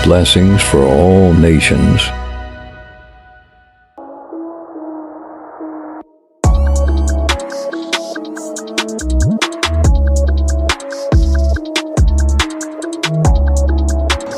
blessings for all nations.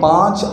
5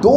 2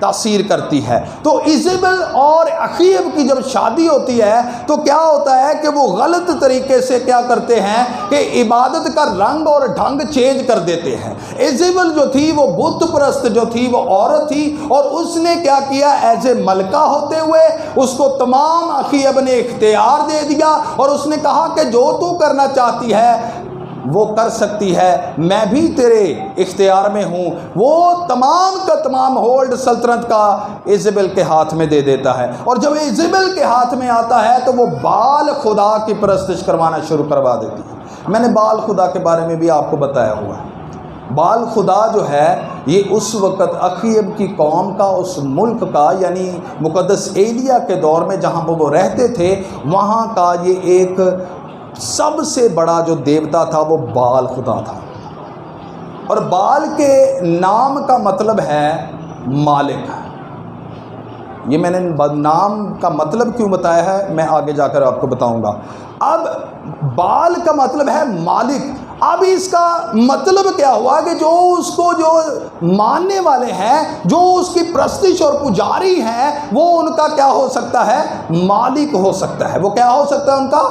تاثیر کرتی ہے۔ تو ایزیبل اور اخیب کی جب شادی ہوتی ہے تو کیا ہوتا ہے کہ وہ غلط طریقے سے کیا کرتے ہیں کہ عبادت کا رنگ اور ڈھنگ چینج کر دیتے ہیں۔ ایزیبل جو تھی وہ بت پرست جو تھی، وہ عورت تھی، اور اس نے کیا کیا، ایز اے ملکہ ہوتے ہوئے اس کو تمام اخیب نے اختیار دے دیا، اور اس نے کہا کہ جو تو کرنا چاہتی ہے وہ کر سکتی ہے، میں بھی تیرے اختیار میں ہوں۔ وہ تمام کا تمام ہولڈ سلطنت کا ایزیبل کے ہاتھ میں دے دیتا ہے، اور جب ایزیبل کے ہاتھ میں آتا ہے تو وہ بال خدا کی پرستش کروانا شروع کروا دیتی ہے۔ میں نے بال خدا کے بارے میں بھی آپ کو بتایا ہوا ہے۔ بال خدا جو ہے یہ اس وقت اخیب کی قوم کا، اس ملک کا، یعنی مقدس ایلیا کے دور میں جہاں وہ رہتے تھے وہاں کا یہ ایک سب سے بڑا جو دیوتا تھا وہ بال خدا تھا، اور بال کے نام کا مطلب ہے مالک۔ یہ میں نے نام کا مطلب کیوں بتایا ہے میں آگے جا کر آپ کو بتاؤں گا۔ اب بال کا مطلب ہے مالک۔ اب اس کا مطلب کیا ہوا کہ جو اس کو جو ماننے والے ہیں، جو اس کی پرستش اور پجاری ہیں، وہ ان کا کیا ہو سکتا ہے، مالک ہو سکتا ہے۔ وہ کیا ہو سکتا ہے، ان کا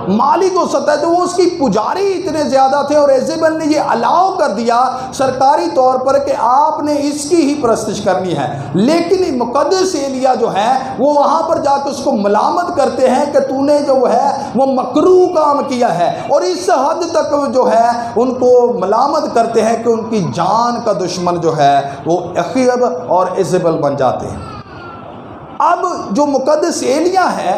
مالک ہو سکتا ہے۔ تو وہ اس کی پجاری اتنے زیادہ تھے، اور ایزیبل نے یہ الاؤ کر دیا سرکاری طور پر کہ آپ نے اس کی ہی پرستش کرنی ہے۔ لیکن مقدس ایلیا جو ہے وہ وہاں پر جا کے اس کو ملامت کرتے ہیں کہ تو نے جو ہے وہ مکروہ کام کیا ہے، اور اس حد تک جو ہے ان کو ملامت کرتے ہیں کہ ان کی جان کا دشمن جو ہے وہ اخیب اور ایزیبل بن جاتے ہیں۔ اب جو مقدس ایلیا ہے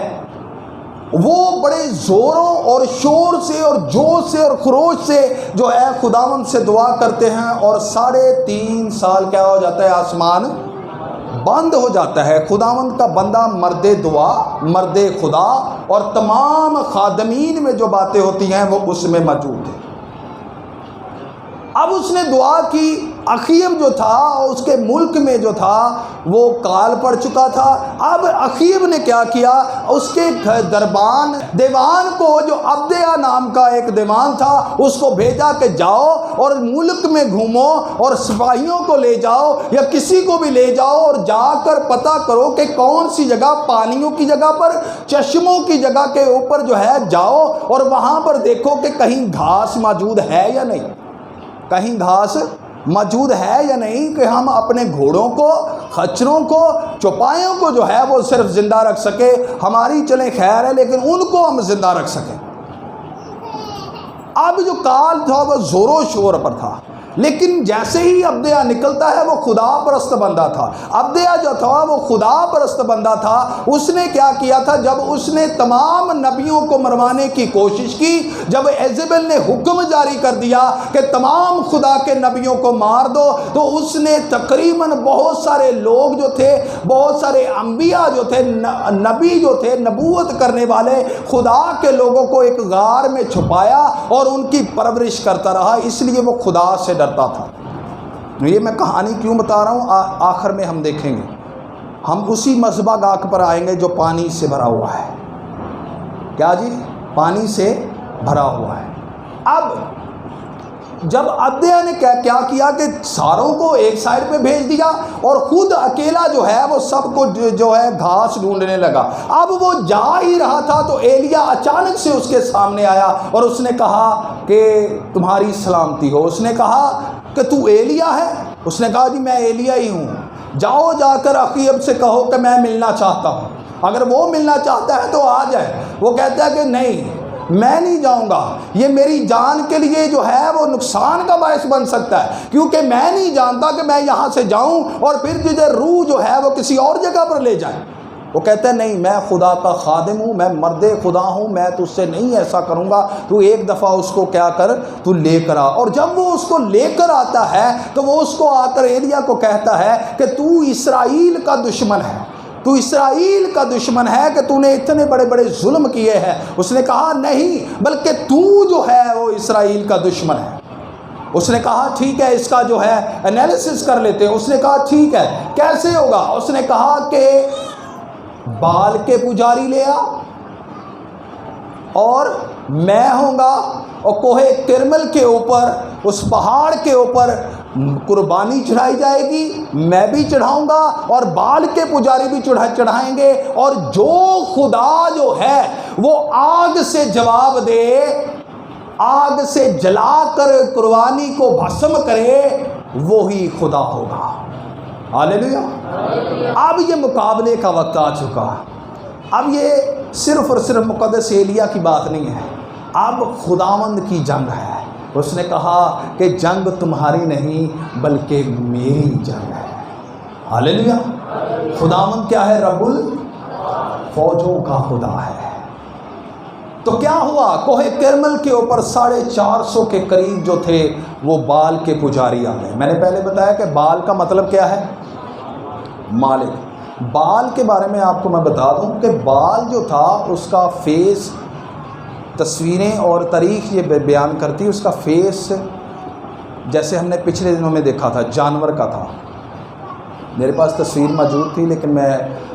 وہ بڑے زوروں اور شور سے اور جوش سے اور خروش سے جو ہے خداوند سے دعا کرتے ہیں، اور 3.5 سال کیا ہو جاتا ہے، آسمان بند ہو جاتا ہے۔ خداوند کا بندہ مرد دعا، مرد خدا، اور تمام خادمین میں جو باتیں ہوتی ہیں وہ اس میں موجود ہیں۔ اب اس نے دعا کی، اخیب جو تھا اس کے ملک میں جو تھا وہ کال پڑ چکا تھا۔ اب اخیب نے کیا کیا، اس کے دیوان کو، جو عبدیہ نام کا ایک دیوان تھا، اس کو بھیجا کہ جاؤ اور ملک میں گھومو اور سپاہیوں کو لے جاؤ یا کسی کو بھی لے جاؤ اور جا کر پتہ کرو کہ کون سی جگہ، پانیوں کی جگہ پر، چشموں کی جگہ کے اوپر جو ہے جاؤ اور وہاں پر دیکھو کہ کہیں گھاس موجود ہے یا نہیں، کہیں گھاس موجود ہے یا نہیں، کہ ہم اپنے گھوڑوں کو، خچروں کو، چوپایوں کو جو ہے وہ صرف زندہ رکھ سکے۔ ہماری چلیں خیر ہے لیکن ان کو ہم زندہ رکھ سکیں۔ اب جو کال تھا وہ زور و شور پر تھا، لیکن جیسے ہی عبدیہ نکلتا ہے وہ خدا پرست بندہ تھا۔ عبدیہ جو تھا وہ خدا پرست بندہ تھا۔ اس نے کیا کیا تھا، جب اس نے تمام نبیوں کو مروانے کی کوشش کی، جب ایزیبل نے حکم جاری کر دیا کہ تمام خدا کے نبیوں کو مار دو، تو اس نے تقریباً بہت سارے لوگ جو تھے، بہت سارے انبیاء جو تھے، نبی جو تھے، نبوت کرنے والے خدا کے لوگوں کو ایک غار میں چھپایا اور ان کی پرورش کرتا رہا، اس لیے وہ خدا سے ڈرتا تھا۔ یہ میں کہانی کیوں بتا رہا ہوں، آخر میں ہم دیکھیں گے، ہم اسی مذبح گاہ پر آئیں گے جو پانی سے بھرا ہوا ہے۔ کیا جی، پانی سے بھرا ہوا ہے۔ اب جب عبدیہ نے کیا کیا کہ ساروں کو ایک سائڈ پہ بھیج دیا اور خود اکیلا جو ہے وہ سب کو جو ہے گھاس ڈھونڈنے لگا۔ اب وہ جا ہی رہا تھا تو ایلیا اچانک سے اس کے سامنے آیا اور اس نے کہا کہ تمہاری سلامتی ہو۔ اس نے کہا کہ تو ایلیا ہے؟ اس نے کہا جی میں ایلیا ہی ہوں۔ جاؤ، جا کر اخیب سے کہو کہ میں ملنا چاہتا ہوں، اگر وہ ملنا چاہتا ہے تو آ جائے۔ وہ کہتا ہے کہ نہیں، میں نہیں جاؤں گا، یہ میری جان کے لیے جو ہے وہ نقصان کا باعث بن سکتا ہے، کیونکہ میں نہیں جانتا کہ میں یہاں سے جاؤں اور پھر تجھے روح جو ہے وہ کسی اور جگہ پر لے جائے۔ وہ کہتا ہے نہیں، میں خدا کا خادم ہوں، میں مرد خدا ہوں، میں تجھ سے نہیں ایسا کروں گا، تو ایک دفعہ اس کو کیا کر، تو لے کر آ۔ اور جب وہ اس کو لے کر آتا ہے تو وہ اس کو آ کر ایلیا کو کہتا ہے کہ تو اسرائیل کا دشمن ہے، تو اسرائیل کا دشمن ہے کہ تو نے اتنے بڑے بڑے ظلم کیے ہیں۔ اس نے کہا نہیں، بلکہ تو جو ہے وہ اسرائیل کا دشمن ہے۔ اس نے کہا ٹھیک ہے، اس کا جو ہے انالیسس کر لیتے ہیں۔ اس نے کہا ٹھیک ہے، کیسے ہوگا؟ اس نے کہا کہ بال کے پجاری لے آ اور میں ہوں گا، اور کوہ کرمل کے اوپر، اس پہاڑ کے اوپر قربانی چڑھائی جائے گی، میں بھی چڑھاؤں گا اور بال کے پجاری بھی چڑھائیں گے، اور جو خدا جو ہے وہ آگ سے جواب دے، آگ سے جلا کر قربانی کو بھسم کرے، وہی خدا ہوگا۔ ہاللیلویا۔ اب یہ مقابلے کا وقت آ چکا۔ اب یہ صرف اور صرف مقدس ایلیا کی بات نہیں ہے، اب خداوند کی جنگ ہے۔ اس نے کہا کہ جنگ تمہاری نہیں بلکہ میری جنگ ہے۔ ہاللیلویا۔ خداوند کیا ہے؟ رب الفوجوں کا خدا ہے۔ تو کیا ہوا؟ کوہ کرمل کے اوپر 450 کے قریب جو تھے وہ بال کے پجاری آ گئے۔ میں نے پہلے بتایا کہ بال کا مطلب کیا ہے؟ مالک۔ بال کے بارے میں آپ کو میں بتا دوں کہ بال جو تھا اس کا فیس، تصویریں اور تاریخ یہ بیان کرتی، اس کا فیس جیسے ہم نے پچھلے دنوں میں دیکھا تھا جانور کا تھا۔ میرے پاس تصویر موجود تھی لیکن میں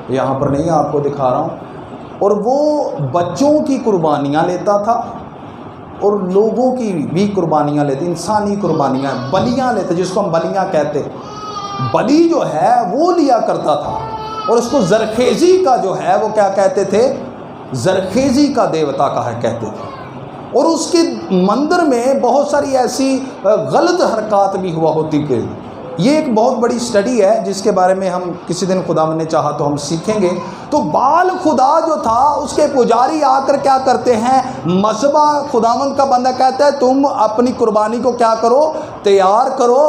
یہاں پر نہیں آپ کو دکھا رہا ہوں۔ اور وہ بچوں کی قربانیاں لیتا تھا اور لوگوں کی بھی قربانیاں لیتے، انسانی قربانیاں، بلیاں لیتے، جس کو ہم بلیاں کہتے۔ بلی جو ہے وہ لیا کرتا تھا، اور اس کو زرخیزی کا جو ہے وہ کیا کہتے تھے؟ زرخیزی کا دیوتا کا ہے کہتے تھے۔ اور اس کے مندر میں بہت ساری ایسی غلط حرکات بھی ہوا ہوتی کہ یہ ایک بہت بڑی سٹڈی ہے جس کے بارے میں ہم کسی دن خداوند نے چاہا تو ہم سیکھیں گے۔ تو بال خدا جو تھا اس کے پجاری آ کر کیا کرتے ہیں؟ مذبح، خداوند کا بندہ کہتا ہے تم اپنی قربانی کو کیا کرو؟ تیار کرو،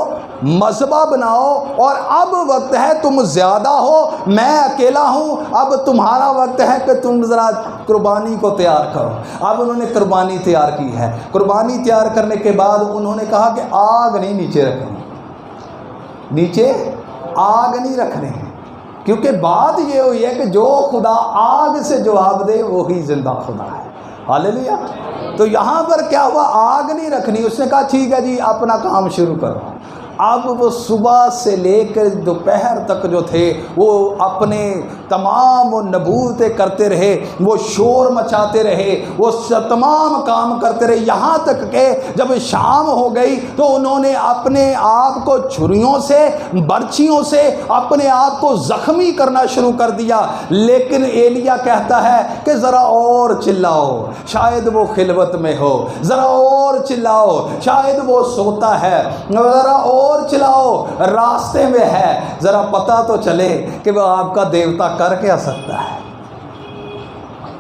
مذبح بناؤ، اور اب وقت ہے، تم زیادہ ہو، میں اکیلا ہوں، اب تمہارا وقت ہے کہ تم ذرا قربانی کو تیار کرو۔ اب انہوں نے قربانی تیار کی ہے۔ قربانی تیار کرنے کے بعد انہوں نے کہا کہ آگ نہیں نیچے رکھنی، نیچے آگ نہیں رکھنے، کیونکہ بات یہ ہوئی ہے کہ جو خدا آگ سے جواب دے وہی زندہ خدا ہے۔ ہاللیلویا۔ تو یہاں پر کیا ہوا؟ آگ نہیں رکھنی۔ اس نے کہا ٹھیک ہے جی اپنا کام شروع کرو۔ اب وہ صبح سے لے کر دوپہر تک جو تھے وہ اپنے تمام نبوتیں کرتے رہے، وہ شور مچاتے رہے، وہ تمام کام کرتے رہے، یہاں تک کہ جب شام ہو گئی تو انہوں نے اپنے آپ کو چھریوں سے، برچھیوں سے اپنے آپ کو زخمی کرنا شروع کر دیا۔ لیکن ایلیا کہتا ہے کہ ذرا اور چلاؤ، شاید وہ خلوت میں ہو، ذرا اور چلاؤ، شاید وہ سوتا ہے، ذرا اور چلاؤ، راستے میں ہے، ذرا پتہ تو چلے کہ وہ آپ کا دیوتا کر کیا سکتا ہے۔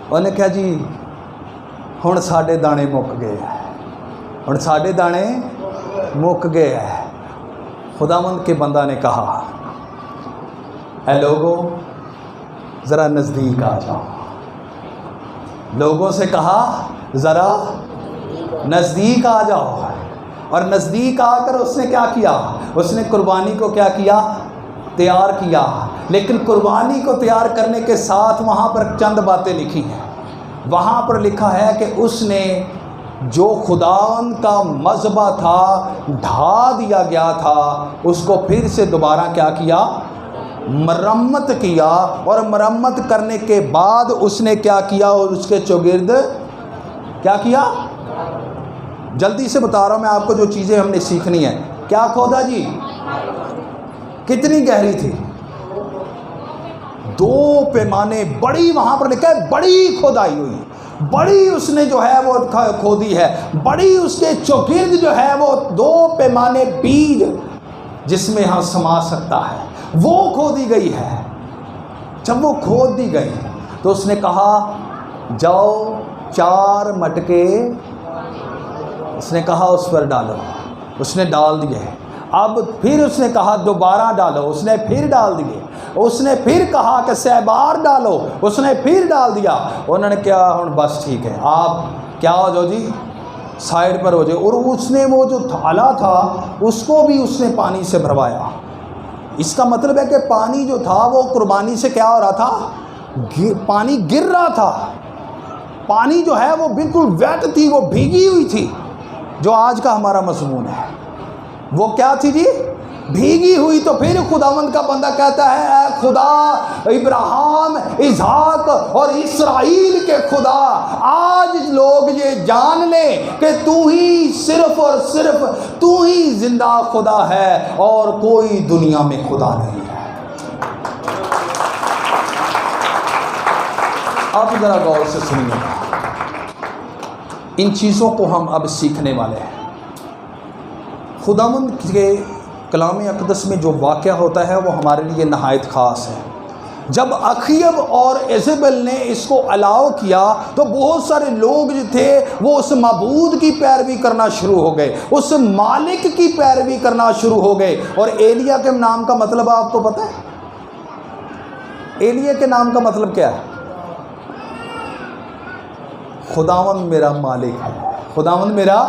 انہوں نے کہا جی ہن ساڈے دانے مک گئے ہیں، ہن ساڈے دانے مک گئے ہیں۔ خداوند کے بندہ نے کہا اے لوگوں ذرا نزدیک آ جاؤ۔ لوگوں سے کہا ذرا نزدیک آ جاؤ، اور نزدیک آ کر اس نے کیا کیا؟ اس نے قربانی کو کیا کیا؟ تیار کیا۔ لیکن قربانی کو تیار کرنے کے ساتھ وہاں پر چند باتیں لکھی ہیں۔ وہاں پر لکھا ہے کہ اس نے جو خداوند کا مذبح تھا ڈھا دیا گیا تھا، اس کو پھر سے دوبارہ کیا کیا؟ مرمت کیا، اور مرمت کرنے کے بعد اس نے کیا کیا؟ اور اس کے چوگرد کیا کیا؟ جلدی سے بتا رہا ہوں میں آپ کو جو چیزیں ہم نے سیکھنی ہیں۔ کیا کھودا جی؟ کتنی گہری تھی؟ 2 پیمانے، بڑی، وہاں پر لکھا ہے بڑی کھودائی ہوئی، بڑی اس نے جو ہے وہ کھودی ہے، بڑی اس کے چوگرد جو ہے وہ 2 پیمانے بیج جس میں ہاں سما سکتا ہے وہ کھودی گئی ہے۔ جب وہ کھود دی گئی تو اس نے کہا جاؤ 4 مٹکے، اس نے کہا اس پر ڈالو، اس نے ڈال دیے۔ اب پھر اس نے کہا دوبارہ ڈالو، اس نے پھر ڈال دیے۔ اس نے پھر کہا کہ 6 بار ڈالو، اس نے پھر ڈال دیا۔ انہوں نے کیا ہن بس ٹھیک ہے آپ کیا ہو جاؤ جی سائڈ پر ہو جائے۔ اور اس نے وہ جو تھالا تھا اس کو بھی اس نے پانی سے بھروایا۔ اس کا مطلب ہے کہ پانی جو تھا وہ قربانی سے کیا ہو رہا تھا؟ پانی گر رہا تھا۔ پانی جو ہے وہ بالکل ویٹ تھی، وہ بھیگی ہوئی تھی، جو آج کا ہمارا مضمون ہے۔ وہ کیا تھی جی؟ بھیگی ہوئی تو پھر خداوند کا بندہ کہتا ہے اے خدا ابراہیم، اسحاق اور اسرائیل کے خدا، آج لوگ یہ جان لیں کہ تو ہی صرف اور صرف تو ہی زندہ خدا ہے اور کوئی دنیا میں خدا نہیں ہے۔ اب ذرا غور سے سنیے، ان چیزوں کو ہم اب سیکھنے والے ہیں۔ خداوند کے کلام اقدس میں جو واقعہ ہوتا ہے وہ ہمارے لیے نہایت خاص ہے۔ جب اخیب اور ایزبل نے اس کو الاؤ کیا تو بہت سارے لوگ جو تھے وہ اس معبود کی پیروی کرنا شروع ہو گئے، اس مالک کی پیروی کرنا شروع ہو گئے۔ اور ایلیا کے نام کا مطلب آپ کو پتہ ہے؟ ایلیا کے نام کا مطلب کیا ہے؟ خداوند میرا مالک ہے، خداوند میرا،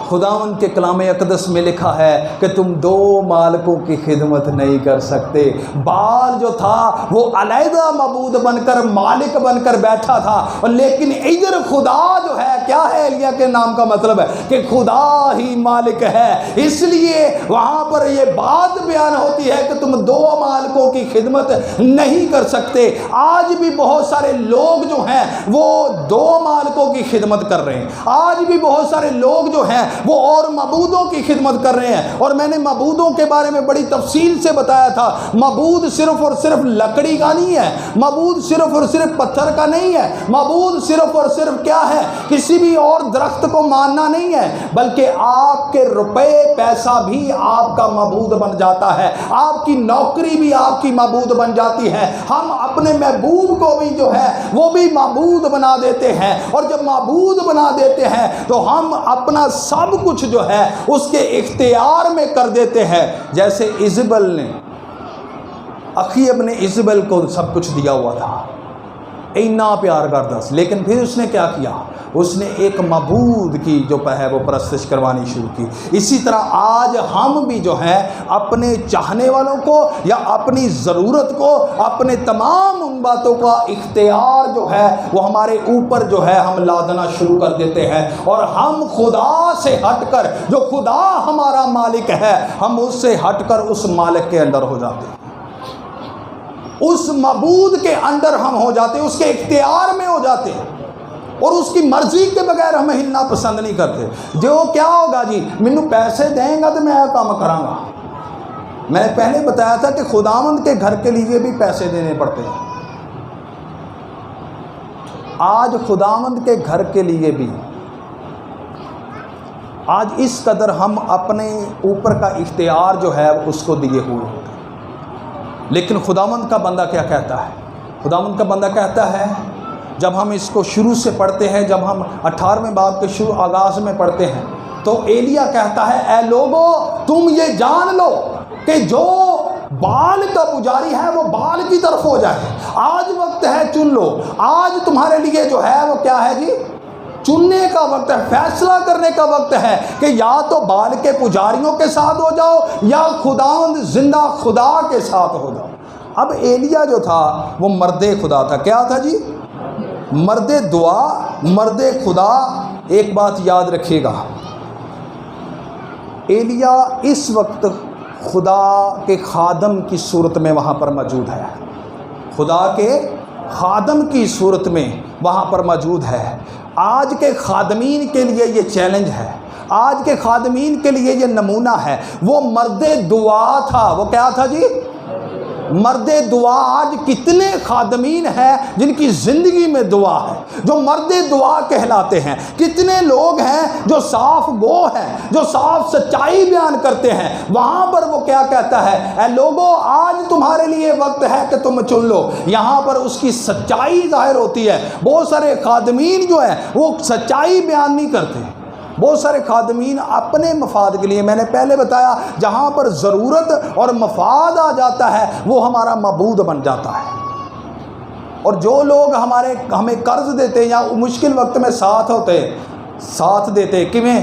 خداوند کے کلام اقدس میں لکھا ہے کہ تم دو مالکوں کی خدمت نہیں کر سکتے۔ بال جو تھا وہ علیحدہ معبود بن کر، مالک بن کر بیٹھا تھا، لیکن ادھر خدا جو ہے کیا ہے؟ ایلیا کے نام کا مطلب ہے کہ خدا ہی مالک ہے۔ اس لیے وہاں پر یہ بات بیان ہوتی ہے کہ تم دو مالکوں کی خدمت نہیں کر سکتے۔ آج بھی بہت سارے لوگ جو ہیں وہ دو مالکوں کی خدمت کر رہے ہیں، آج بھی بہت سارے لوگ جو ہیں وہ اور معبودوں کی خدمت کر رہے ہیں۔ اور میں نے معبودوں کے بارے میں بڑی تفصیل سے بتایا تھا، معبود صرف اور صرف لکڑی کا نہیں ہے، معبود صرف اور صرف پتھر کا نہیں ہے، معبود صرف اور صرف کیا ہے؟ کسی بھی اور درخت کو ماننا نہیں ہے، بلکہ آپ کے روپے پیسہ بھی آپ کا معبود بن جاتا ہے، آپ کی نوکری بھی آپ کی معبود بن جاتی ہے۔ ہم اپنے محبوب کو بھی جو ہے وہ بھی معبود بنا دیتے ہیں، اور جب معبود بنا دیتے ہیں تو ہم اپنا سب کچھ جو ہے اس کے اختیار میں کر دیتے ہیں۔ جیسے ایزبل نے، اخیب نے ایزبل کو سب کچھ دیا ہوا تھا، اتنا پیار کرتا، لیکن پھر اس نے کیا کیا؟ اس نے ایک معبود کی جو ہے وہ پرستش کروانی شروع کی۔ اسی طرح آج ہم بھی جو ہیں اپنے چاہنے والوں کو یا اپنی ضرورت کو، اپنے تمام ان باتوں کا اختیار جو ہے وہ ہمارے اوپر جو ہے ہم لادنا شروع کر دیتے ہیں، اور ہم خدا سے ہٹ کر، جو خدا ہمارا مالک ہے، ہم اس سے ہٹ کر اس مالک کے اندر ہو جاتے ہیں، اس معبود کے اندر ہم ہو جاتے ہیں، اس کے اختیار میں ہو جاتے ہیں، اور اس کی مرضی کے بغیر ہمیں ہلنا پسند نہیں کرتے۔ جو کیا ہوگا جی، مینو پیسے دیں گا تو میں یہ کام کراں گا۔ میں نے پہلے بتایا تھا کہ خداوند کے گھر کے لیے بھی پیسے دینے پڑتے ہیں۔ آج خداوند کے گھر کے لیے بھی آج اس قدر ہم اپنے اوپر کا اختیار جو ہے اس کو دیے ہوئے ہوتے ہیں، لیکن خداوند کا بندہ کیا کہتا ہے؟ خداوند کا بندہ کہتا ہے، جب ہم اس کو شروع سے پڑھتے ہیں، جب ہم 18ویں باب کے شروع آغاز میں پڑھتے ہیں تو ایلیا کہتا ہے اے لوگو تم یہ جان لو کہ جو بال کا پجاری ہے وہ بال کی طرف ہو جائے۔ آج وقت ہے، چن لو۔ آج تمہارے لیے جو ہے وہ کیا ہے جی؟ چننے کا وقت ہے، فیصلہ کرنے کا وقت ہے کہ یا تو بال کے پجاریوں کے ساتھ ہو جاؤ یا خداوند زندہ خدا کے ساتھ ہو جاؤ۔ اب ایلیا جو تھا وہ مرد خدا تھا، کیا تھا جی؟ مرد دعا، مرد خدا۔ ایک بات یاد رکھیے گا، ایلیا اس وقت خدا کے خادم کی صورت میں وہاں پر موجود ہے، خدا کے خادم کی صورت میں وہاں پر موجود ہے۔ آج کے خادمین کے لیے یہ چیلنج ہے، آج کے خادمین کے لیے یہ نمونہ ہے۔ وہ مرد دعا تھا، وہ کیا تھا جی؟ مرد دعا۔ آج کتنے خادمین ہیں جن کی زندگی میں دعا ہے، جو مرد دعا کہلاتے ہیں؟ کتنے لوگ ہیں جو صاف گو ہیں، جو صاف سچائی بیان کرتے ہیں؟ وہاں پر وہ کیا کہتا ہے؟ اے لوگو آج تمہارے لیے وقت ہے کہ تم چن لو۔ یہاں پر اس کی سچائی ظاہر ہوتی ہے۔ بہت سارے خادمین جو ہیں وہ سچائی بیان نہیں کرتے، بہت سارے خادمین اپنے مفاد کے لیے، میں نے پہلے بتایا جہاں پر ضرورت اور مفاد آ جاتا ہے وہ ہمارا معبود بن جاتا ہے۔ اور جو لوگ ہمیں قرض دیتے ہیں یا مشکل وقت میں ساتھ دیتے، کیویں؟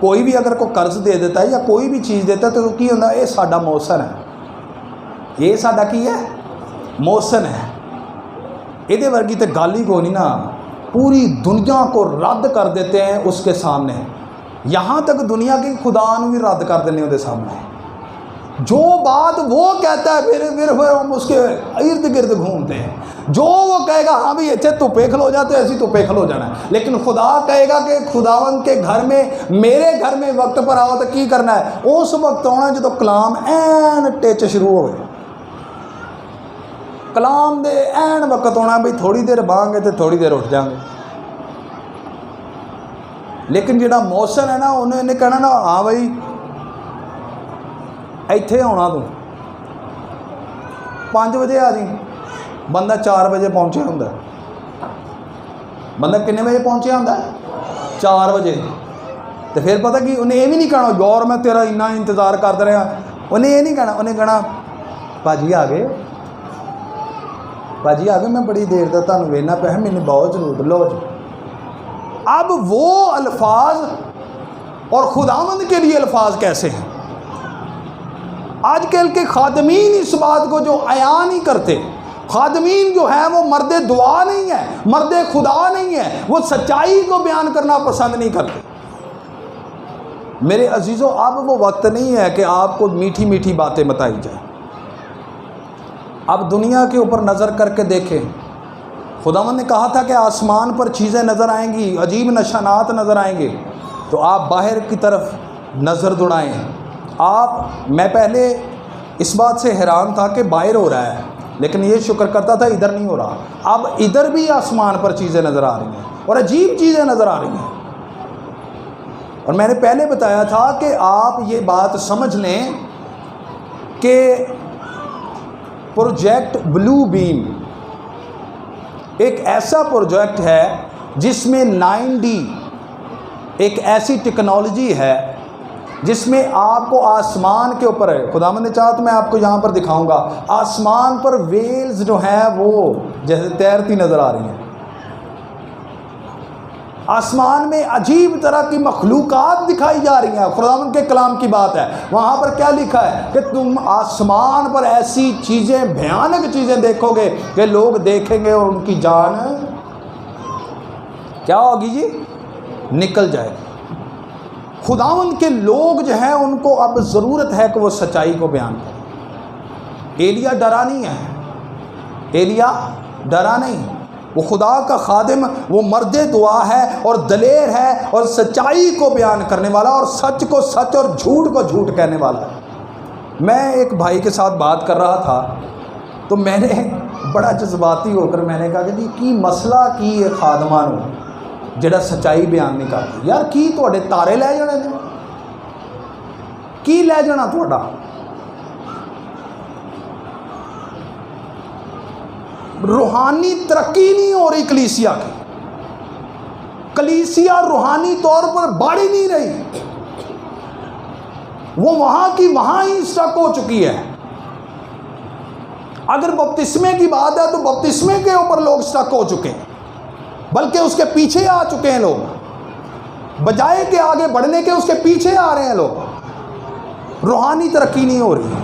کوئی بھی اگر کوئی قرض دے دیتا ہے یا کوئی بھی چیز دیتا ہے تو کی ہوتا ہے؟ یہ ساڈا محسن ہے، یہ ساڈا کی ہے؟ محسن ہے۔ یہ ورگی تو گل ہی کوئی نہیں نا، پوری دنیا کو رد کر دیتے ہیں اس کے سامنے، یہاں تک دنیا کے خدا نو بھی رد کر دینے وہ سامنے۔ جو بات وہ کہتا ہے پھر ہم اس کے ارد گرد گھومتے ہیں. جو وہ کہے گا ہاں بھی اچھے تپے کھلو جاتے ایسی تپے کھلو جانا ہے. لیکن خدا کہے گا کہ خداوند کے گھر میں میرے گھر میں وقت پر آؤ تو کی کرنا ہے. اس وقت آنا جدو کلام این ٹچ شروع ہوئے, کلام دے این وقت ہونا بھئی تھوڑی دیر بہاں گے تو تھوڑی دیر اٹھ جائیں گے. لیکن جڑا موسم ہے نا انہیں نے کہنا نا ہاں بھائی ایتھے ہونا تو 5 بجے آ جائیں. بندہ 4 بجے پہنچے ہوں. بندہ کنے بجے پہنچے ہوں 4 بجے. تو پھر پتہ کہ انہیں یہ بھی نہیں کہنا یار میں تیرا اتنا انتظار کرتا رہا. انہیں یہ نہیں کہنا, انہیں کہنا پاجی آ گئے, پاجی آ گئے, میں بڑی دیر تک تمہیں وینا پہ مجھے بہت ضرور لو جی. اب وہ الفاظ اور خداوند کے لیے الفاظ کیسے ہیں؟ آج کل کے خادمین اس بات کو جو عیاں نہیں کرتے. خادمین جو ہیں وہ مرد دعا نہیں ہیں, مرد خدا نہیں ہیں, وہ سچائی کو بیان کرنا پسند نہیں کرتے. میرے عزیزوں اب وہ وقت نہیں ہے کہ آپ کو میٹھی میٹھی باتیں بتائی جائیں. اب دنیا کے اوپر نظر کر کے دیکھیں. خداوند نے کہا تھا کہ آسمان پر چیزیں نظر آئیں گی, عجیب نشانات نظر آئیں گے, تو آپ باہر کی طرف نظر دوڑائیں. میں پہلے اس بات سے حیران تھا کہ باہر ہو رہا ہے, لیکن یہ شکر کرتا تھا ادھر نہیں ہو رہا. اب ادھر بھی آسمان پر چیزیں نظر آ رہی ہیں اور عجیب چیزیں نظر آ رہی ہیں. اور میں نے پہلے بتایا تھا کہ آپ یہ بات سمجھ لیں کہ پروجیکٹ بلو بیم ایک ایسا پروجیکٹ ہے جس میں 9D ایک ایسی ٹیکنالوجی ہے جس میں آپ کو آسمان کے اوپر ہے. خداوند نے چاہا تو میں آپ کو یہاں پر دکھاؤں گا. آسمان پر ویلز جو ہیں وہ جیسے تیرتی نظر آ رہی ہیں. آسمان میں عجیب طرح کی مخلوقات دکھائی جا رہی ہیں. خداوند کے کلام کی بات ہے. وہاں پر کیا لکھا ہے کہ تم آسمان پر ایسی چیزیں, بھیانک چیزیں دیکھو گے کہ لوگ دیکھیں گے اور ان کی جان کیا ہوگی جی, نکل جائے گی. خداوند کے لوگ جو ہیں ان کو اب ضرورت ہے کہ وہ سچائی کو بیان کریں. ایلیا ڈرا نہیں ہے, ایلیا ڈرا نہیں. وہ خدا کا خادم, وہ مرد دعا ہے اور دلیر ہے اور سچائی کو بیان کرنے والا اور سچ کو سچ اور جھوٹ کو جھوٹ کہنے والا ہے. میں ایک بھائی کے ساتھ بات کر رہا تھا تو میں نے بڑا جذباتی ہو کر میں نے کہا کہ جی کی مسئلہ کی خادمان ہو جڑا سچائی بیان نہیں کرتا. یار کی تواڈے تارے لے جانے نے, کی لے جانا تواڈا. روحانی ترقی نہیں ہو رہی کلیسیا کی. کلیسیا روحانی طور پر بڑھ ہی نہیں رہی. وہ وہاں کی وہاں ہی سٹک ہو چکی ہے. اگر بپتسمے کی بات ہے تو بپتسمے کے اوپر لوگ سٹک ہو چکے ہیں, بلکہ اس کے پیچھے آ چکے ہیں لوگ. بجائے کہ آگے بڑھنے کے اس کے پیچھے آ رہے ہیں لوگ. روحانی ترقی نہیں ہو رہی.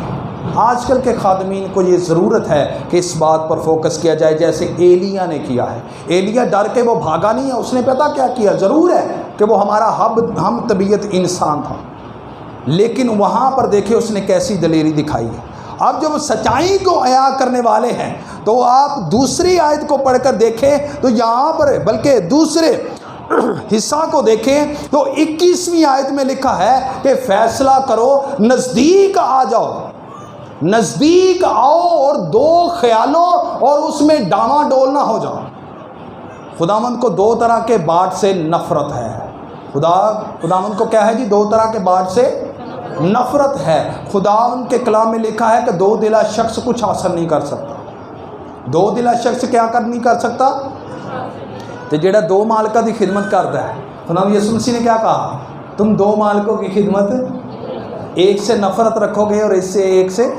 آج کل کے خادمین کو یہ ضرورت ہے کہ اس بات پر فوکس کیا جائے جیسے ایلیا نے کیا ہے. ایلیا ڈر کے وہ بھاگا نہیں ہے. اس نے پتہ کیا کیا, ضرور ہے کہ وہ ہمارا ہم طبیعت انسان تھا, لیکن وہاں پر دیکھیں اس نے کیسی دلیری دکھائی ہے. اب جب سچائی کو عیاں کرنے والے ہیں تو آپ دوسری آیت کو پڑھ کر دیکھیں تو یہاں پر, بلکہ دوسرے حصہ کو دیکھیں تو 21ویں آیت میں لکھا ہے کہ فیصلہ کرو, نزدیک آ جاؤ, نزدیک آؤ اور دو خیالوں اور اس میں ڈاما ڈول نہ ہو جاؤ. خداوند کو 2 طرح کے باٹ سے نفرت ہے. خداوند کو کیا ہے جی, 2 طرح کے باٹ سے نفرت ہے. خداوند کے کلام میں لکھا ہے کہ 2 دلا شخص کچھ حاصل نہیں کر سکتا. 2 دلا شخص کیا نہیں کر سکتا, تو جڑا 2 مالکہ کی خدمت کرتا ہے. خداوند یسوع مسیح نے کیا کہا, تم 2 مالکوں کی خدمت, ایک سے نفرت رکھو گے اور اس سے ایک سے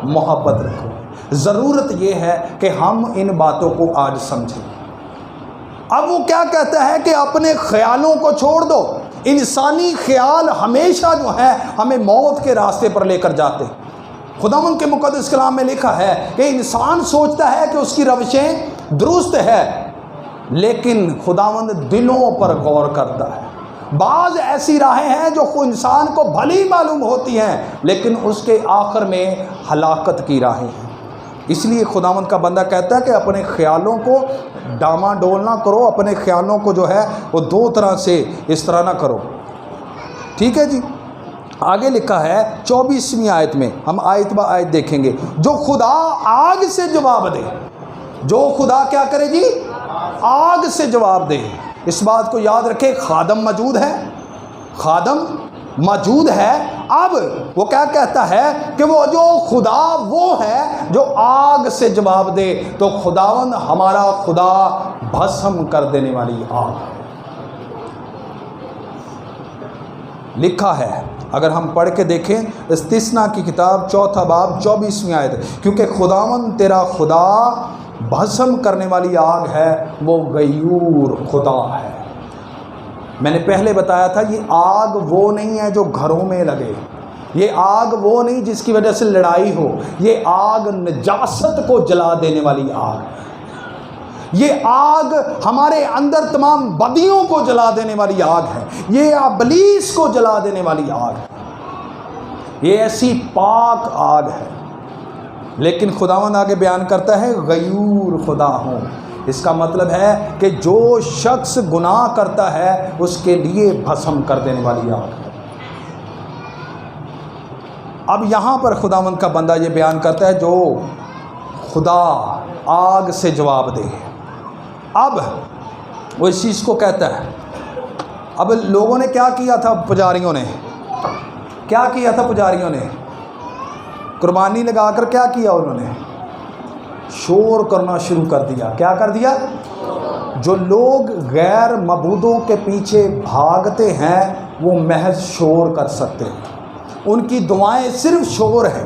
محبت رکھو گے. ضرورت یہ ہے کہ ہم ان باتوں کو آج سمجھیں. اب وہ کیا کہتا ہے کہ اپنے خیالوں کو چھوڑ دو. انسانی خیال ہمیشہ جو ہے ہمیں موت کے راستے پر لے کر جاتے. خداوند کے مقدس کلام میں لکھا ہے کہ انسان سوچتا ہے کہ اس کی روشیں درست ہے, لیکن خداوند دلوں پر غور کرتا ہے. بعض ایسی راہیں ہیں جو انسان کو بھلی معلوم ہوتی ہیں لیکن اس کے آخر میں ہلاکت کی راہیں ہیں۔ اس لیے خداوند کا بندہ کہتا ہے کہ اپنے خیالوں کو ڈاما ڈول نہ کرو، اپنے خیالوں کو جو ہے وہ دو طرح سے اس طرح نہ کرو۔ ٹھیک ہے جی، آگے لکھا ہے 24ویں آیت میں، ہم آیت با آیت دیکھیں گے۔ جو خدا آگ سے جواب دے، جو خدا کیا کرے جی؟ آگ سے جواب دے۔ اس بات کو یاد رکھے، خادم موجود ہے، خادم موجود ہے۔ اب وہ کیا کہتا ہے کہ وہ جو خدا وہ ہے جو آگ سے جواب دے، تو خداوند ہمارا خدا بھسم کر دینے والی آگ لکھا ہے۔ اگر ہم پڑھ کے دیکھیں استثنا کی کتاب 4 باب 24ویں آیت، کیونکہ خداوند تیرا خدا بھسم کرنے والی آگ ہے، وہ غیور خدا ہے۔ میں نے پہلے بتایا تھا یہ آگ وہ نہیں ہے جو گھروں میں لگے، یہ آگ وہ نہیں جس کی وجہ سے لڑائی ہو، یہ آگ نجاست کو جلا دینے والی آگ ہے۔ یہ آگ ہمارے اندر تمام بدیوں کو جلا دینے والی آگ ہے، یہ ابلیس کو جلا دینے والی آگ ہے، یہ ایسی پاک آگ ہے۔ لیکن خداوند آگے بیان کرتا ہے غیور خدا ہوں۔ اس کا مطلب ہے کہ جو شخص گناہ کرتا ہے اس کے لیے بھسم کر دینے والی آگ ہے۔ اب یہاں پر خداوند کا بندہ یہ بیان کرتا ہے جو خدا آگ سے جواب دے۔ اب وہ اس چیز کو کہتا ہے، اب لوگوں نے کیا کیا تھا، پجاریوں نے کیا کیا تھا، پجاریوں نے قربانی لگا کر کیا کیا، انہوں نے شور کرنا شروع کر دیا۔ کیا کر دیا؟ جو لوگ غیر معبودوں کے پیچھے بھاگتے ہیں وہ محض شور کر سکتے ہیں، ان کی دعائیں صرف شور ہیں،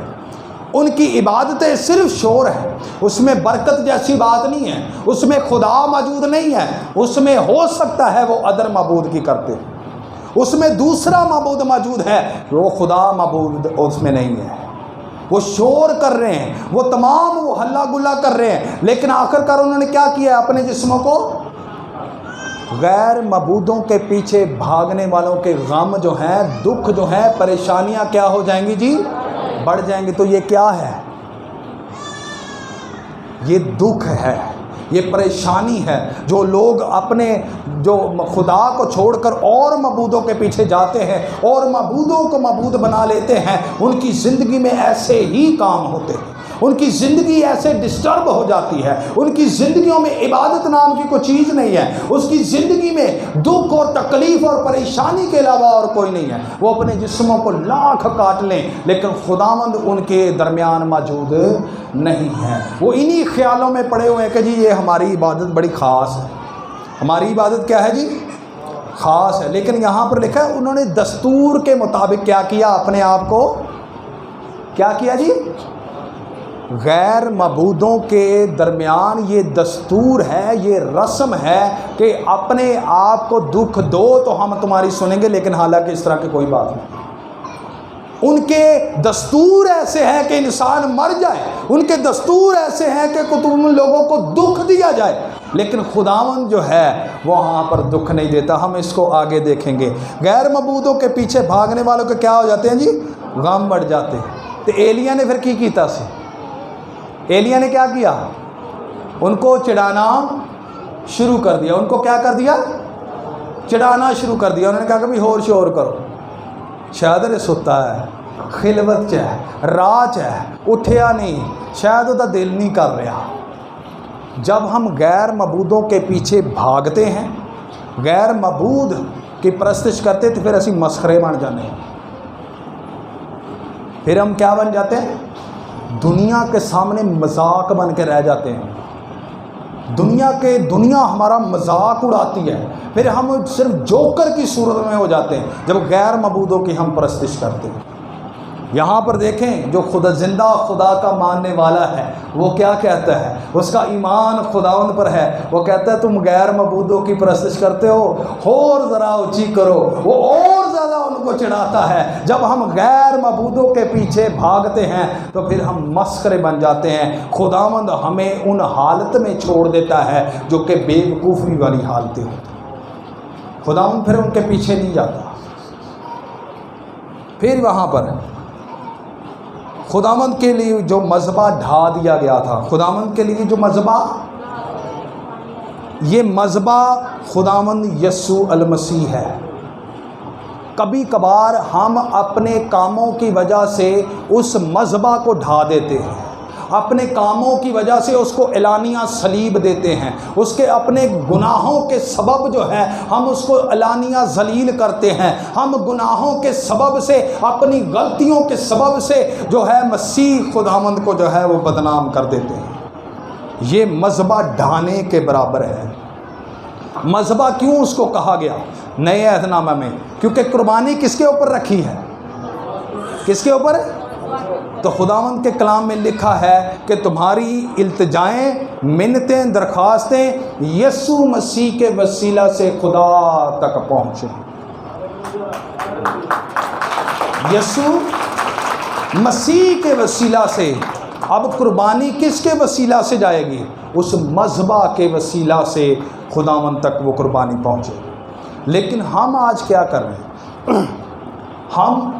ان کی عبادتیں صرف شور ہیں، اس میں برکت جیسی بات نہیں ہے، اس میں خدا موجود نہیں ہے، اس میں ہو سکتا ہے وہ ادر معبود کی کرتے ہیں، اس میں دوسرا معبود موجود ہے، وہ خدا معبود اس میں نہیں ہے۔ وہ شور کر رہے ہیں، وہ تمام وہ ہلا گلا کر رہے ہیں، لیکن آخر کار انہوں نے کیا کیا؟ اپنے جسموں کو غیر معبودوں کے پیچھے بھاگنے والوں کے غم جو ہیں، دکھ جو ہیں، پریشانیاں کیا ہو جائیں گی جی؟ بڑھ جائیں گی۔ تو یہ کیا ہے؟ یہ دکھ ہے، یہ پریشانی ہے۔ جو لوگ اپنے جو خدا کو چھوڑ کر اور معبودوں کے پیچھے جاتے ہیں اور معبودوں کو معبود بنا لیتے ہیں، ان کی زندگی میں ایسے ہی کام ہوتے ہیں، ان کی زندگی ایسے ڈسٹرب ہو جاتی ہے، ان کی زندگیوں میں عبادت نام کی کوئی چیز نہیں ہے، اس کی زندگی میں دکھ اور تکلیف اور پریشانی کے علاوہ اور کوئی نہیں ہے۔ وہ اپنے جسموں کو لاکھ کاٹ لیں لیکن خداوند ان کے درمیان موجود نہیں ہے۔ وہ انہی خیالوں میں پڑے ہوئے ہیں کہ جی یہ ہماری عبادت بڑی خاص ہے، ہماری عبادت کیا ہے جی؟ خاص ہے۔ لیکن یہاں پر لکھا ہے انہوں نے دستور کے مطابق کیا کیا؟ اپنے آپ کو کیا کیا جی؟ غیر معبودوں کے درمیان یہ دستور ہے، یہ رسم ہے کہ اپنے آپ کو دکھ دو تو ہم تمہاری سنیں گے، لیکن حالانکہ اس طرح کی کوئی بات نہیں۔ ان کے دستور ایسے ہیں کہ انسان مر جائے، ان کے دستور ایسے ہیں کہ تم لوگوں کو دکھ دیا جائے، لیکن خداوند جو ہے وہاں پر دکھ نہیں دیتا۔ ہم اس کو آگے دیکھیں گے۔ غیر معبودوں کے پیچھے بھاگنے والوں کے کیا ہو جاتے ہیں جی؟ غم بڑھ جاتے ہیں۔ تو ایلیا نے پھر کی کیتا سی؟ ایلیا نے کیا کیا؟ ان کو چڑھانا شروع کر دیا۔ ان کو کیا کر دیا؟ چڑھانا شروع کر دیا۔ انہوں نے کہا کہ بھی ہور شور کرو، شاید نے ستا ہے، خلوت چ ہے، رات ہے، اٹھیا نہیں، شاید وہ دل نہیں کر رہا۔ جب ہم غیر معبودوں کے پیچھے بھاگتے ہیں، غیر معبود کی پرستش کرتے تو پھر اسی مسخرے بن جانے ہیں۔ پھر ہم کیا بن جاتے ہیں؟ دنیا کے سامنے مذاق بن کے رہ جاتے ہیں۔ دنیا ہمارا مذاق اڑاتی ہے، پھر ہم صرف جوکر کی صورت میں ہو جاتے ہیں جب غیر معبودوں کی ہم پرستش کرتے ہیں۔ یہاں پر دیکھیں جو خدا زندہ خدا کا ماننے والا ہے وہ کیا کہتا ہے؟ اس کا ایمان خداوند پر ہے۔ وہ کہتا ہے تم غیر معبودوں کی پرستش کرتے ہو، اور ذرا اونچی کرو۔ وہ اور زیادہ ان کو چڑھاتا ہے۔ جب ہم غیر معبودوں کے پیچھے بھاگتے ہیں تو پھر ہم مسخرے بن جاتے ہیں۔ خداوند ہمیں ان حالت میں چھوڑ دیتا ہے جو کہ بے وقوفی والی حالتیں ہوتی ہیں۔ خداوند پھر ان کے پیچھے نہیں جاتا. پھر وہاں پر خداوند کے لیے جو مذبح ڈھا دیا گیا تھا، خداوند کے لیے جو مذبح، یہ مذبح خداوند یسوع المسیح ہے. کبھی کبھار ہم اپنے کاموں کی وجہ سے اس مذبح کو ڈھا دیتے ہیں، اپنے کاموں کی وجہ سے اس کو اعلانیہ صلیب دیتے ہیں، اس کے اپنے گناہوں کے سبب جو ہے ہم اس کو اعلانیہ ذلیل کرتے ہیں. ہم گناہوں کے سبب سے، اپنی غلطیوں کے سبب سے جو ہے مسیح خداوند کو جو ہے وہ بدنام کر دیتے ہیں. یہ مذبح ڈھانے کے برابر ہے. مذبح کیوں اس کو کہا گیا نئے عہد نامہ میں؟ کیونکہ قربانی کس کے اوپر رکھی ہے؟ کس کے اوپر؟ تو خداوند کے کلام میں لکھا ہے کہ تمہاری التجائیں، منتیں، درخواستیں یسوع مسیح کے وسیلہ سے خدا تک پہنچیں. یسوع مسیح کے وسیلہ سے. اب قربانی کس کے وسیلہ سے جائے گی؟ اس مذبح کے وسیلہ سے خداوند تک وہ قربانی پہنچے. لیکن ہم آج کیا کر رہے ہیں؟ ہم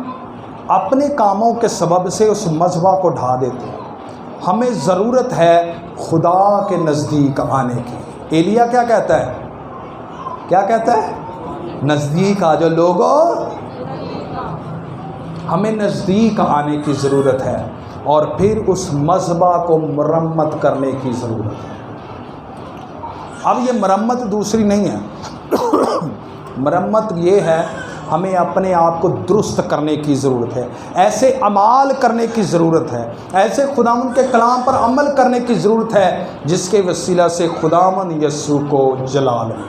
اپنے کاموں کے سبب سے اس مذبح کو ڈھا دیتے ہیں. ہمیں ضرورت ہے خدا کے نزدیک آنے کی. ایلیا کیا کہتا ہے؟ کیا کہتا ہے؟ نزدیک آ جاؤ لوگوں. ہمیں نزدیک آنے کی ضرورت ہے اور پھر اس مذبح کو مرمت کرنے کی ضرورت ہے. اب یہ مرمت دوسری نہیں ہے. مرمت یہ ہے ہمیں اپنے آپ کو درست کرنے کی ضرورت ہے، ایسے اعمال کرنے کی ضرورت ہے، ایسے خداوند کے کلام پر عمل کرنے کی ضرورت ہے جس کے وسیلہ سے خداوند یسوع کو جلال ہے.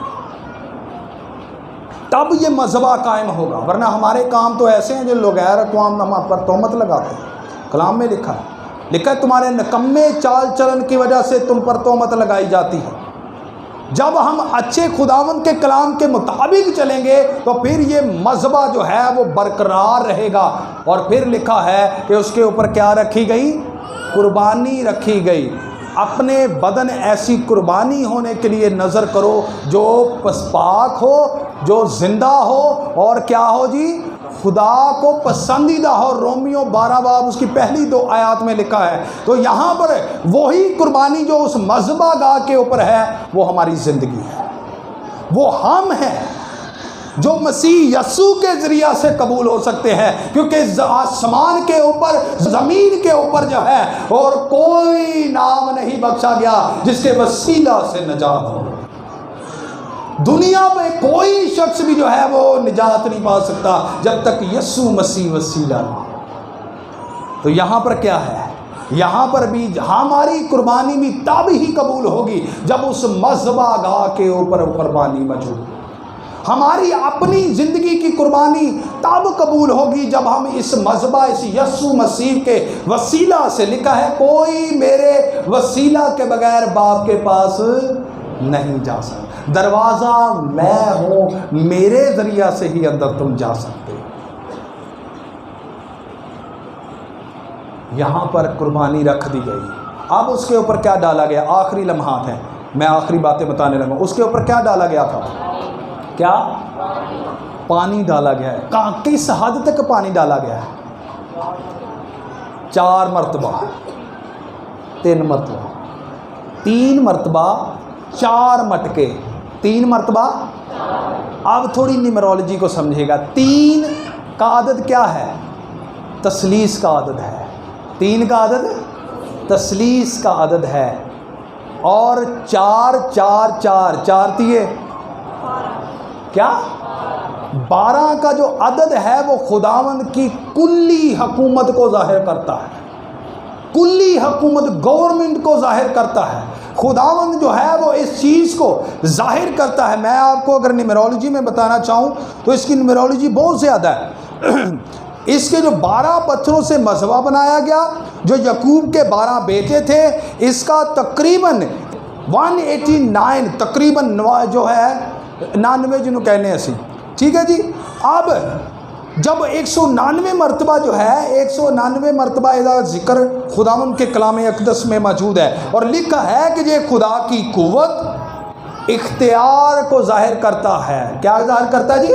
تب یہ مذبح قائم ہوگا. ورنہ ہمارے کام تو ایسے ہیں جو لوگ غیر اقوام ہم پر تہمت لگاتے ہیں. کلام میں لکھا ہے تمہارے نکمے چال چلن کی وجہ سے تم پر تہمت لگائی جاتی ہے. جب ہم اچھے خداوند کے کلام کے مطابق چلیں گے تو پھر یہ مذبح جو ہے وہ برقرار رہے گا. اور پھر لکھا ہے کہ اس کے اوپر کیا رکھی گئی؟ قربانی رکھی گئی. اپنے بدن ایسی قربانی ہونے کے لیے نظر کرو جو پاک ہو، جو زندہ ہو اور کیا ہو جی؟ خدا کو پسندیدہ ہو. رومیو 12 باب اس کی پہلی 2 آیات میں لکھا ہے. تو یہاں پر وہی قربانی جو اس مذبح گاہ کے اوپر ہے وہ ہماری زندگی ہے. وہ ہم ہیں جو مسیح یسوع کے ذریعہ سے قبول ہو سکتے ہیں، کیونکہ آسمان کے اوپر، زمین کے اوپر جو ہے اور کوئی نام نہیں بخشا گیا جس کے وسیلہ سے نجات ہو. دنیا میں کوئی شخص بھی جو ہے وہ نجات نہیں پا سکتا جب تک یسوع مسیح وسیلہ نہ. تو یہاں پر کیا ہے؟ یہاں پر بھی ہماری قربانی بھی تب ہی قبول ہوگی جب اس مذبح گاہ کے اوپر قربانی موجود. ہماری اپنی زندگی کی قربانی تب قبول ہوگی جب ہم اس مذبح، اس یسوع مسیح کے وسیلہ سے، لکھا ہے کوئی میرے وسیلہ کے بغیر باپ کے پاس نہیں جا سکتا. دروازہ میں ہوں، میرے ذریعہ سے ہی اندر تم جا سکتے ہو. یہاں پر قربانی رکھ دی گئی. اب اس کے اوپر کیا ڈالا گیا؟ آخری لمحات ہیں، میں آخری باتیں بتانے لگا. اس کے اوپر کیا ڈالا گیا تھا؟ کیا؟ پانی ڈالا گیا ہے. کس حد تک پانی ڈالا گیا ہے؟ 4 مرتبہ، 3 مرتبہ، 3 مرتبہ، 4 مٹکے، 3 مرتبہ. اب تھوڑی نیمرولوجی کو سمجھے گا. 3 کا عدد کیا ہے؟ تثلیث کا عدد ہے. 3 کا عدد تثلیث کا عدد ہے. اور 4 4 4 4 تیے کیا؟ 12 کا جو عدد ہے وہ خداوند کی کلی حکومت کو ظاہر کرتا ہے. کلی حکومت، گورنمنٹ کو ظاہر کرتا ہے. خداوند جو ہے وہ اس چیز کو ظاہر کرتا ہے. میں آپ کو اگر نیمرولوجی میں بتانا چاہوں تو اس کی نیمرولوجی بہت زیادہ ہے. اس کے جو 12 پتھروں سے مذبح بنایا گیا، جو یعقوب کے 12 بیٹے تھے، اس کا تقریباً 189 تقریباً جو ہے 99 جنہوں کہنے اسی، ٹھیک ہے جی. اب جب 199 مرتبہ جو ہے 199 مرتبہ ادا ذکر خداوند کے کلام اقدس میں موجود ہے اور لکھا ہے کہ یہ خدا کی قوت اختیار کو ظاہر کرتا ہے۔ کیا ظاہر کرتا ہے جی؟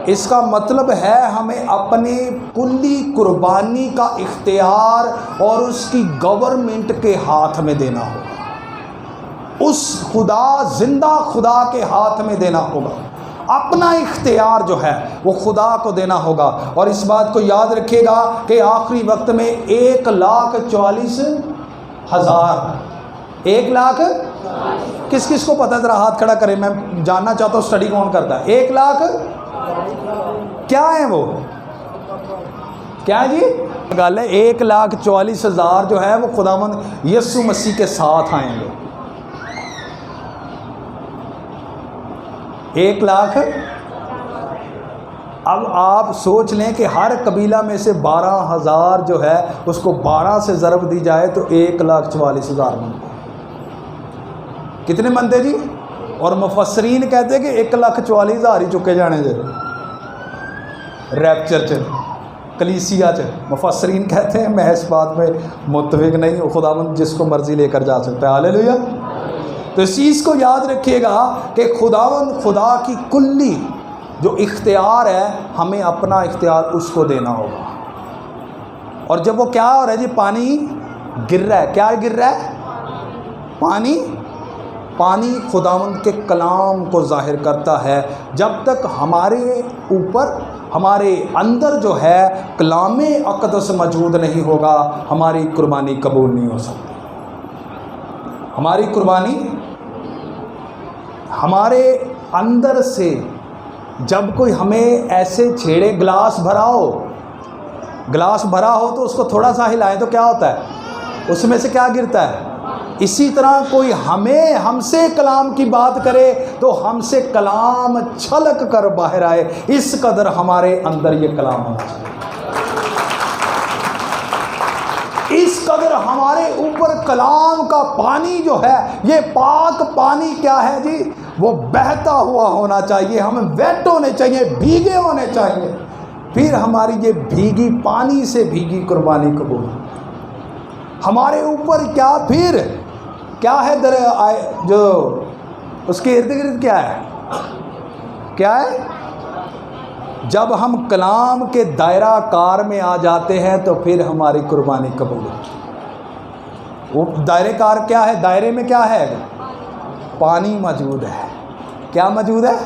اس کا مطلب ہے ہمیں اپنے کلی قربانی کا اختیار اور اس کی گورنمنٹ کے ہاتھ میں دینا ہوگا، اس خدا زندہ خدا کے ہاتھ میں دینا ہوگا۔ اپنا اختیار جو ہے وہ خدا کو دینا ہوگا۔ اور اس بات کو یاد رکھیے گا کہ آخری وقت میں 1,40,000 1,00,000 کس کس کو پتہ؟ ذرا ہاتھ کھڑا کریں، میں جاننا چاہتا ہوں اسٹڈی کون کرتا ہے۔ 1,00,000 کیا ہے وہ؟ کیا جی؟ گل ہے 1,40,000 جو ہے وہ خداوند یسوع مسیح کے ساتھ آئیں گے۔ 1,00,000۔ اب آپ سوچ لیں کہ ہر قبیلہ میں سے 12,000 جو ہے اس کو 12 سے ضرب دی جائے تو 1,40,000 بنتے۔ کتنے بنتے جی؟ اور مفسرین کہتے ہیں کہ 1,40,000 ہی چکے جانے دے ریپچر چ کلیسیا چ۔ مفسرین کہتے ہیں میں اس بات میں متفق نہیں ہوں، خداوند جس کو مرضی لے کر جا سکتا ہے۔ ہاللیلویا۔ تو اس چیز کو یاد رکھیے گا کہ خداوند خدا کی کلی جو اختیار ہے ہمیں اپنا اختیار اس کو دینا ہوگا۔ اور جب وہ کیا ہو رہا ہے جی؟ پانی گر رہا ہے۔ کیا گر رہا ہے؟ پانی خداوند کے کلام کو ظاہر کرتا ہے۔ جب تک ہمارے اوپر ہمارے اندر جو ہے کلام اقدس موجود نہیں ہوگا ہماری قربانی قبول نہیں ہو سکتی۔ ہماری قربانی ہمارے اندر سے جب کوئی ہمیں ایسے چھیڑے، گلاس بھرا ہو تو اس کو تھوڑا سا ہلائیں تو کیا ہوتا ہے؟ اس میں سے کیا گرتا ہے؟ اسی طرح کوئی ہم سے کلام کی بات کرے تو ہم سے کلام چھلک کر باہر آئے، اس قدر ہمارے اندر یہ کلام ہونا چاہیے۔ اس قدر ہمارے اوپر کلام کا پانی جو ہے، یہ پاک پانی کیا ہے جی؟ وہ بہتا ہوا ہونا چاہیے، ہمیں ویٹ ہونے چاہیے، بھیگے ہونے چاہیے، پھر ہماری یہ بھیگی پانی سے بھیگی قربانی قبول۔ ہمارے اوپر کیا ہے جو اس کے ارد گرد کیا ہے؟ جب ہم کلام کے دائرہ کار میں آ جاتے ہیں تو پھر ہماری قربانی قبول ہوتی ہے۔ وہ دائرہ کار کیا ہے؟ دائرے میں کیا ہے؟ پانی موجود ہے۔ کیا موجود ہے؟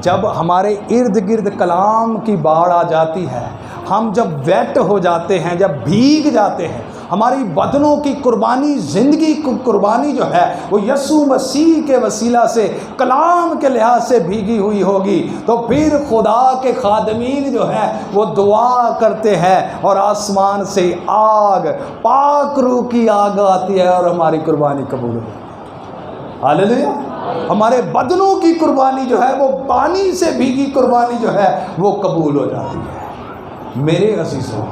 جب ہمارے ارد گرد کلام کی باڑھ آ جاتی ہے، ہم جب ویٹ ہو جاتے ہیں، جب بھیگ جاتے ہیں، ہماری بدنوں کی قربانی، زندگی کی قربانی جو ہے وہ یسوع مسیح کے وسیلہ سے کلام کے لحاظ سے بھیگی ہوئی ہوگی، تو پھر خدا کے خادمین جو ہیں وہ دعا کرتے ہیں اور آسمان سے آگ، پاک روح کی آگ آتی ہے اور ہماری قربانی قبول ہوتی ہے۔ ہاللیلویا۔ ہمارے بدنوں کی قربانی جو ہے وہ پانی سے بھیگی قربانی جو ہے وہ قبول ہو جاتی ہے۔ میرے عزیزوں،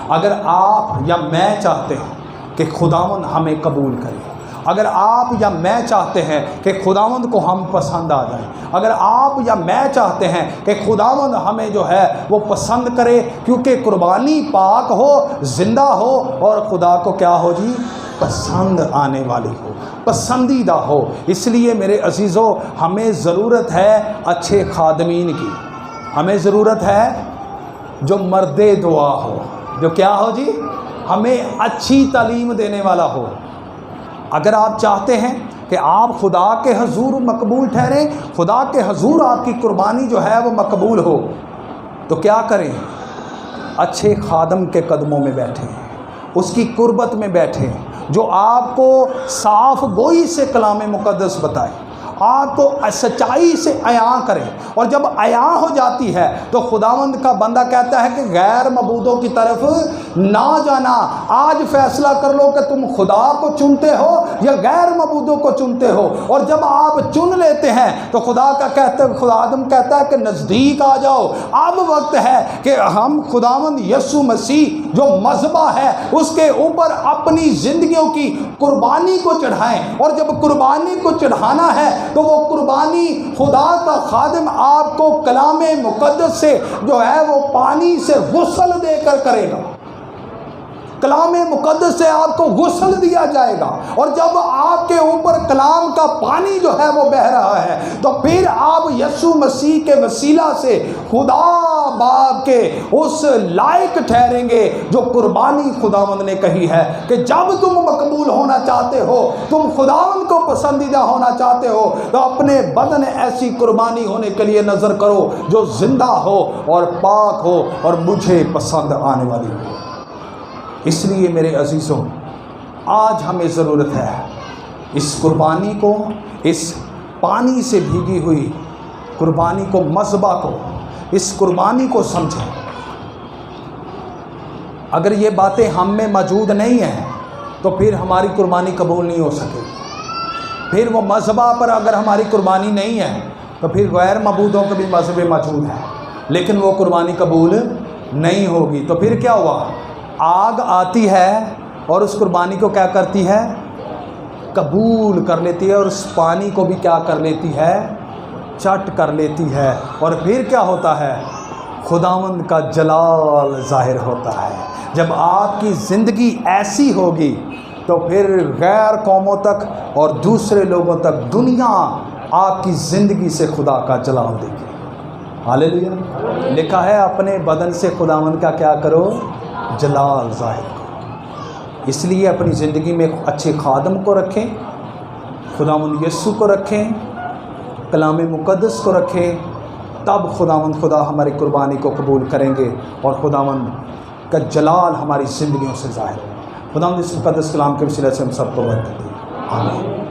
اگر آپ یا میں چاہتے ہیں کہ خداوند ہمیں قبول کرے، اگر آپ یا میں چاہتے ہیں کہ خداوند کو ہم پسند آ جائیں، اگر آپ یا میں چاہتے ہیں کہ خداوند ہمیں جو ہے وہ پسند کرے، کیونکہ قربانی پاک ہو، زندہ ہو اور خدا کو کیا ہو جی؟ پسند آنے والی ہو، پسندیدہ ہو۔ اس لیے میرے عزیزوں، ہمیں ضرورت ہے اچھے خادمین کی، ہمیں ضرورت ہے جو مرد دعا ہو، جو کیا ہو جی؟ ہمیں اچھی تعلیم دینے والا ہو۔ اگر آپ چاہتے ہیں کہ آپ خدا کے حضور مقبول ٹھہریں، خدا کے حضور آپ کی قربانی جو ہے وہ مقبول ہو، تو کیا کریں؟ اچھے خادم کے قدموں میں بیٹھیں، اس کی قربت میں بیٹھیں، جو آپ کو صاف گوئی سے کلام مقدس بتائے، آپ کو سچائی سے عیاں کرے، اور جب عیاں ہو جاتی ہے تو خداوند کا بندہ کہتا ہے کہ غیر معبودوں کی طرف نہ جانا۔ آج فیصلہ کر لو کہ تم خدا کو چنتے ہو یا غیر معبودوں کو چنتے ہو، اور جب آپ چن لیتے ہیں تو خداوند کہتا ہے کہ نزدیک آ جاؤ، اب وقت ہے کہ ہم خداوند یسوع مسیح جو مذبح ہے اس کے اوپر اپنی زندگیوں کی قربانی کو چڑھائیں، اور جب قربانی کو چڑھانا ہے تو وہ قربانی خدا کا خادم آپ کو کلام مقدس سے جو ہے وہ پانی سے غسل دے کر کرے گا۔ کلام مقدس سے آپ کو غسل دیا جائے گا، اور جب آپ کے اوپر کلام کا پانی جو ہے وہ بہہ رہا ہے تو پھر آپ یسوع مسیح کے وسیلہ سے خدا باپ کے اس لائق ٹھہریں گے جو قربانی خداوند نے کہی ہے کہ جب تم مقبول ہونا چاہتے ہو، تم خداوند کو پسندیدہ ہونا چاہتے ہو، تو اپنے بدن ایسی قربانی ہونے کے لیے نظر کرو جو زندہ ہو اور پاک ہو اور مجھے پسند آنے والی ہو۔ اس لیے میرے عزیزوں، آج ہمیں ضرورت ہے اس قربانی کو، اس پانی سے بھیگی ہوئی قربانی کو، مذبح کو، اس قربانی کو سمجھیں۔ اگر یہ باتیں ہم میں موجود نہیں ہیں تو پھر ہماری قربانی قبول نہیں ہو سکے۔ پھر وہ مذبح پر اگر ہماری قربانی نہیں ہے تو پھر غیر معبودوں کے بھی مذہب موجود ہیں، لیکن وہ قربانی قبول نہیں ہوگی۔ تو پھر کیا ہوا؟ آگ آتی ہے اور اس قربانی کو کیا کرتی ہے؟ قبول کر لیتی ہے، اور اس پانی کو بھی کیا کر لیتی ہے؟ چٹ کر لیتی ہے، اور پھر کیا ہوتا ہے؟ خداوند کا جلال ظاہر ہوتا ہے۔ جب آپ کی زندگی ایسی ہوگی تو پھر غیر قوموں تک اور دوسرے لوگوں تک دنیا آپ کی زندگی سے خدا کا جلال دیکھے۔ ہاللیلویا۔ لکھا ہے اپنے بدن سے خداوند کا کیا کرو؟ جلال ظاہر کرو۔ اس لیے اپنی زندگی میں اچھے خادم کو رکھیں، خداوند یسوع کو رکھیں، کلام مقدس کو رکھیں، تب خدا ہماری قربانی کو قبول کریں گے اور خداوند کا جلال ہماری زندگیوں سے ظاہر ہے۔ خداوند اس مقدس کلام کے وسیلے سے ہم سب کو برکت دے۔ آمین۔